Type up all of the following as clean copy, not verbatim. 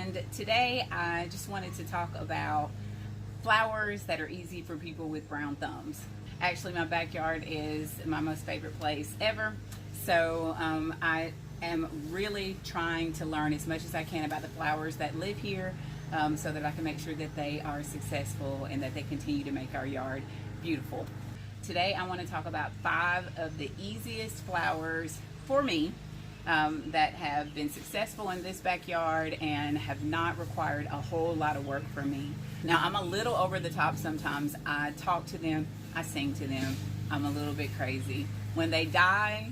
and today I just wanted to talk about flowers that are easy for people with brown thumbs. Actually, my backyard is my most favorite place ever, so I am really trying to learn as much as I can about the flowers that live here, so that I can make sure that they are successful and that they continue to make our yard beautiful. Today I want to talk about 5 of the easiest flowers for me that have been successful in this backyard and have not required a whole lot of work from me. Now, I'm a little over the top sometimes. I talk to them, I sing to them, I'm a little bit crazy. When they die,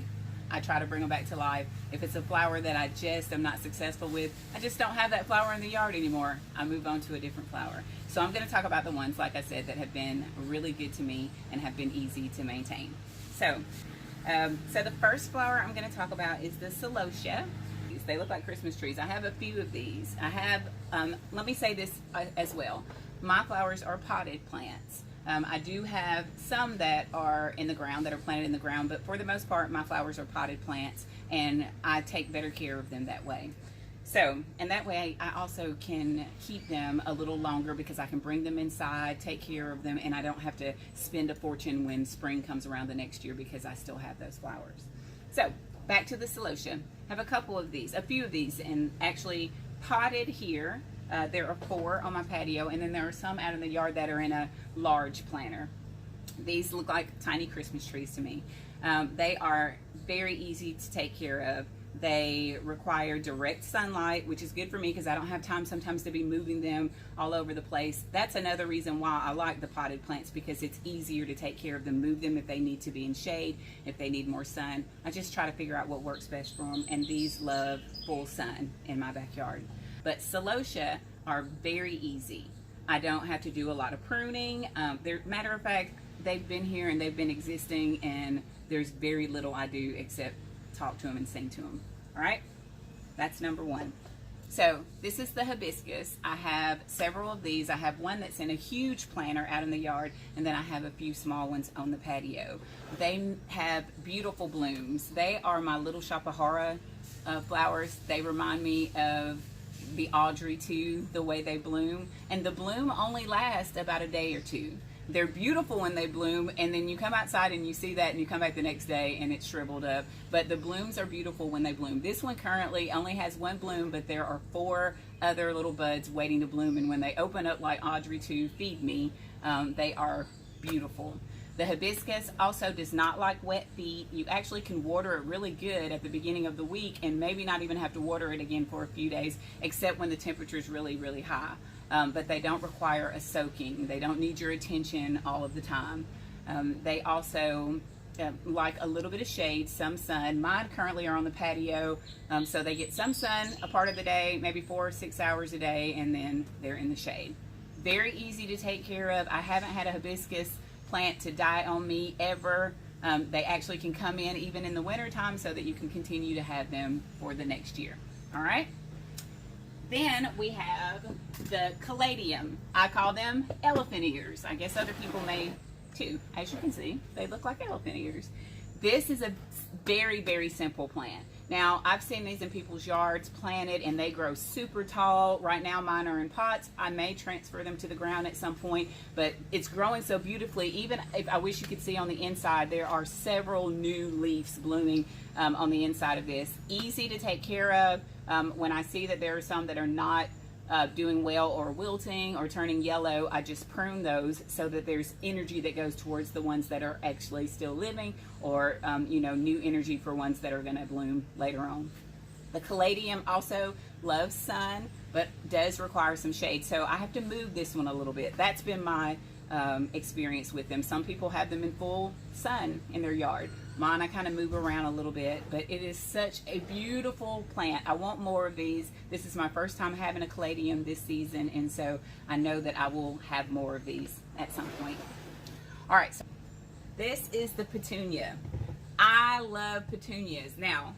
I try to bring them back to life. If it's a flower that I just am not successful with, I just don't have that flower in the yard anymore. I move on to a different flower. So I'm going to talk about the ones, like I said, that have been really good to me and have been easy to maintain. So the first flower I'm going to talk about is the celosia. They look like Christmas trees. I have a few of these. I have, let me say this as well. My flowers are potted plants. I do have some that are in the ground, that are planted in the ground, but for the most part, my flowers are potted plants, and I take better care of them that way. So, and that way I also can keep them a little longer because I can bring them inside, take care of them, and I don't have to spend a fortune when spring comes around the next year because I still have those flowers. So, back to the celosia. I have a couple of these, a few of these, and actually potted here. There are 4 on my patio, and then there are some out in the yard that are in a large planter. These look like tiny Christmas trees to me. They are very easy to take care of. They require direct sunlight, which is good for me because I don't have time sometimes to be moving them all over the place. That's another reason why I like the potted plants, because it's easier to take care of them, move them if they need to be in shade, if they need more sun. I just try to figure out what works best for them, and these love full sun in my backyard. But celosia are very easy. I don't have to do a lot of pruning. Matter of fact, they've been here and they've been existing, and there's very little I do except talk to them and sing to them. All right, that's number 1. So this is the hibiscus. I have several of these. I have one that's in a huge planter out in the yard, and then I have a few small ones on the patio. They have beautiful blooms. They are my little Shapahara flowers. They remind me of the Audrey too, the way they bloom, and the bloom only lasts about a day or 2. They're beautiful when they bloom, and then you come outside and you see that, and you come back the next day and it's shriveled up. But the blooms are beautiful when they bloom. This one currently only has 1 bloom, but there are 4 other little buds waiting to bloom, and when they open up like Audrey to feed me, they are beautiful. The hibiscus also does not like wet feet. You actually can water it really good at the beginning of the week and maybe not even have to water it again for a few days, except when the temperature is really, really high. But they don't require a soaking. They don't need your attention all of the time. They also like a little bit of shade, some sun. Mine currently are on the patio, so they get some sun a part of the day, maybe 4 or 6 hours a day, and then they're in the shade. Very easy to take care of. I haven't had a hibiscus plant to die on me ever. They actually can come in even in the winter time so that you can continue to have them for the next year. All right. Then we have the Caladium. I call them elephant ears. I guess other people may too. As you can see, they look like elephant ears. This is a very, very simple plant. Now, I've seen these in people's yards planted, and they grow super tall. Right now, mine are in pots. I may transfer them to the ground at some point, but it's growing so beautifully. Even if I wish you could see on the inside, there are several new leaves blooming on the inside of this. Easy to take care of. When I see that there are some that are not doing well or wilting or turning yellow, I just prune those so that there's energy that goes towards the ones that are actually still living, or new energy for ones that are going to bloom later on. The Caladium also loves sun, but does require some shade, so I have to move this one a little bit. That's been my experience with them. Some people have them in full sun in their yard. Mine, I kind of move around a little bit, but it is such a beautiful plant. I want more of these. This is my first time having a Caladium this season, and so I know that I will have more of these at some point. All right, so this is the Petunia. I love petunias. Now,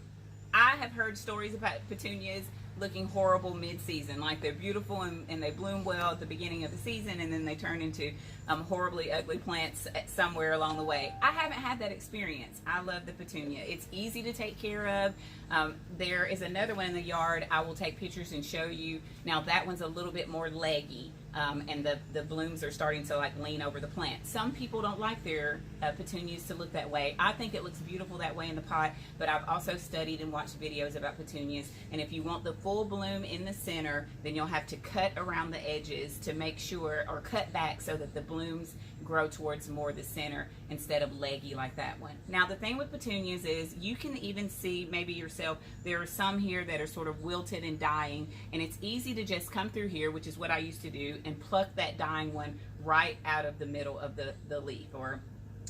I have heard stories about petunias looking horrible mid-season. Like they're beautiful and they bloom well at the beginning of the season, and then they turn into horribly ugly plants somewhere along the way. I haven't had that experience. I love the Petunia. It's easy to take care of. There is another one in the yard I will take pictures and show you. Now that one's a little bit more leggy. And the blooms are starting to like lean over the plant. Some people don't like their petunias to look that way. I think it looks beautiful that way in the pot, but I've also studied and watched videos about petunias, and if you want the full bloom in the center, then you'll have to cut around the edges to make sure, or cut back so that the blooms grow towards more the center instead of leggy like that one. Now the thing with petunias is you can even see maybe yourself, there are some here that are sort of wilted and dying, and it's easy to just come through here, which is what I used to do, and pluck that dying one right out of the middle of the leaf or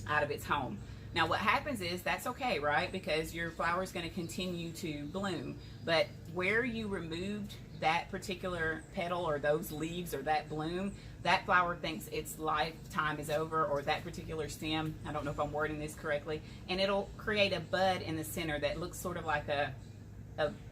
out of its home. Now what happens is that's okay, right? Because your flower is going to continue to bloom, but where you removed that particular petal or those leaves or that bloom, that flower thinks its lifetime is over, or that particular stem, I don't know if I'm wording this correctly, and it'll create a bud in the center that looks sort of like a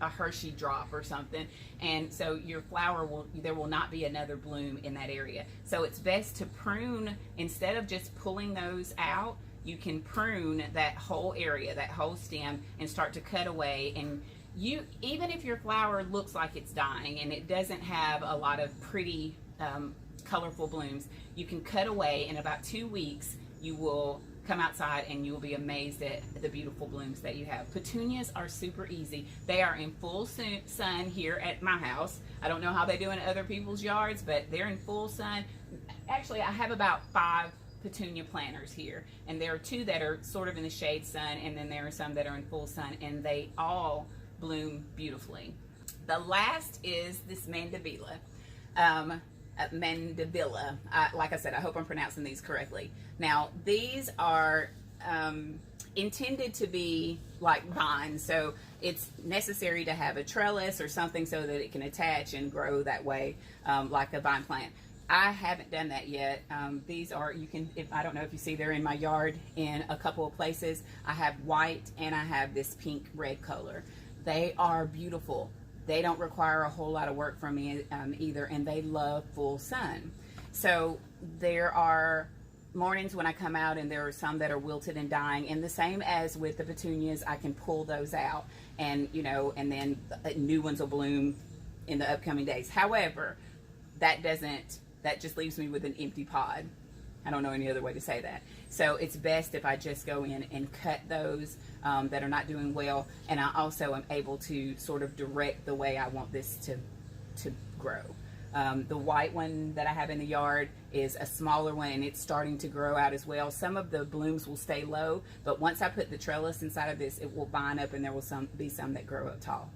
Hershey drop or something, and so your flower there will not be another bloom in that area. So it's best to prune. Instead of just pulling those out, you can prune that whole area, that whole stem, and start to cut away. And even if your flower looks like it's dying and it doesn't have a lot of pretty colorful blooms, you can cut away. In about 2 weeks you will come outside and you'll be amazed at the beautiful blooms that you have. Petunias are super easy. They are in full sun here at my house. I don't know how they do in other people's yards, but they're in full sun. Actually, I have about 5 petunia planters here, and there are 2 that are sort of in the shade sun, and then there are some that are in full sun, and they all bloom beautifully. The last is this Mandevilla. Mandevilla. Like I said, I hope I'm pronouncing these correctly. Now, these are intended to be like vines, so it's necessary to have a trellis or something so that it can attach and grow that way, like a vine plant. I haven't done that yet. These are, I don't know if you see, they're in my yard in a couple of places. I have white and I have this pink red color. They are beautiful. They don't require a whole lot of work from me either, and they love full sun. So there are mornings when I come out and there are some that are wilted and dying, and the same as with the petunias, I can pull those out, and and then new ones will bloom in the upcoming days. However, that just leaves me with an empty pod. I don't know any other way to say that. So it's best if I just go in and cut those that are not doing well, and I also am able to sort of direct the way I want this to grow. The white one that I have in the yard is a smaller one, and it's starting to grow out as well. Some of the blooms will stay low, but once I put the trellis inside of this, it will vine up, and there will be some that grow up tall.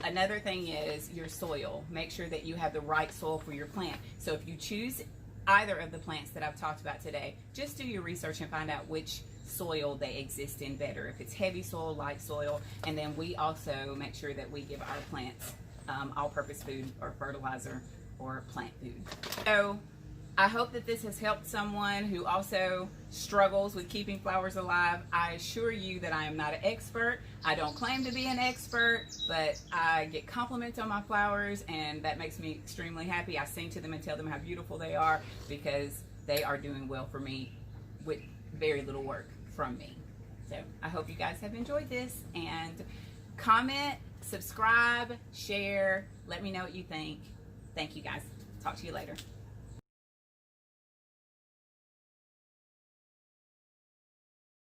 Another thing is your soil. Make sure that you have the right soil for your plant. So if you choose either of the plants that I've talked about today, just do your research and find out which soil they exist in better. If it's heavy soil, light soil, and then we also make sure that we give our plants all-purpose food or fertilizer or plant food. So I hope that this has helped someone who also struggles with keeping flowers alive. I assure you that I am not an expert. I don't claim to be an expert, but I get compliments on my flowers, and that makes me extremely happy. I sing to them and tell them how beautiful they are because they are doing well for me with very little work from me. So I hope you guys have enjoyed this, and comment, subscribe, share, let me know what you think. Thank you guys. Talk to you later.